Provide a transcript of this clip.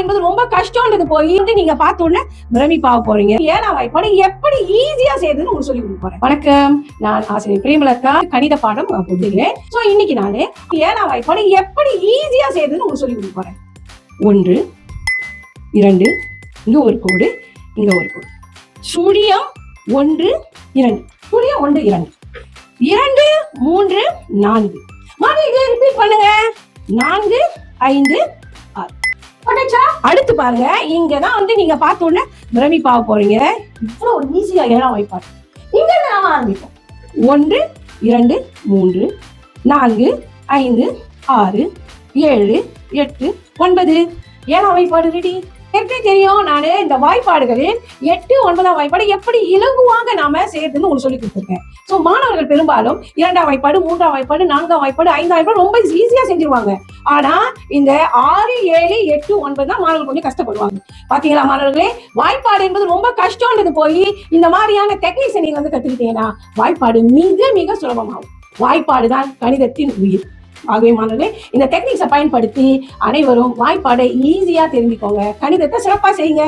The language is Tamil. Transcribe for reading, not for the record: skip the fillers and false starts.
என்பது ரொம்ப கஷ்டம்ன்றது போய் நீங்க பார்த்த உடனே பிரமிப்பாக போறீங்க. 7ஆம் வாய்ப்பாடு எப்படி ஈஸியா செய்யுதுன்னு உங்களுக்கு சொல்லி கொடுக்க போறேன். வணக்கம், நான் ஆசிரியர் பிரேமலதா, கணித பாடம் போட்டுக்கிறேன். சோ இன்னைக்கு நானு 7ஆம் வாய்ப்பாடு எப்படி ஈஸியா செய்யுதுன்னு உங்களுக்கு சொல்லி கொடுக்க போறேன். 1 2 இங்க ஒரு கோடு, இங்க ஒரு கோடு, சுழியம் 1 2, சுழியம் 1 2 2 3 4. மறுபடியும் ரிப்பீட் பண்ணுங்க. 4 5 6. அடுத்து பாருங்க, இங்கதான் நீங்க பார்த்த உடனே பிரமிப்பாக போறீங்க. இவ்வளவு ஈஸியா 7ஆம் வாய்ப்பாடு. இங்க நாம ஆரம்பிப்போம். 1 2 3 4 5 6 7 8 9. 7ஆம் வாய்ப்பாடு ரெடி. எப்படி தெரியும்? நானு இந்த வாய்ப்பாடுகளில் 8 9ஆம் வாய்ப்பாடு எப்படி இலகுவாக நாம செய்யறதுன்னு உங்களுக்கு சொல்லி கொடுத்துருக்கேன். சோ மாணவர்கள் பெரும்பாலும் 2ஆம் வாய்ப்பாடு, 3ஆம் வாய்ப்பாடு, 4ஆம் வாய்ப்பாடு, 5ஆம் வாய்ப்பாடு ரொம்ப ஈஸியா செஞ்சிருவாங்க. ஆனா இந்த 6 7 8 9 தான் மாணவர்கள் கொஞ்சம் கஷ்டப்படுவாங்க. பாத்தீங்களா மாணவர்களே, வாய்ப்பாடு என்பது ரொம்ப கஷ்டம்ன்றது போய் இந்த மாதிரியான டெக்னிக்ஸை நீங்க கத்துக்கிட்டீங்கன்னா வாய்ப்பாடு மிக மிக சுலபமாகும். வாய்ப்பாடு தான் கணிதத்தின் உயிர். ஆகவே மாணவர்களே, இந்த டெக்னிக்ஸை பயன்படுத்தி அனைவரும் வாய்ப்பாடை ஈஸியா தெரிஞ்சுக்கோங்க. கணிதத்தை சிறப்பா செய்யுங்க.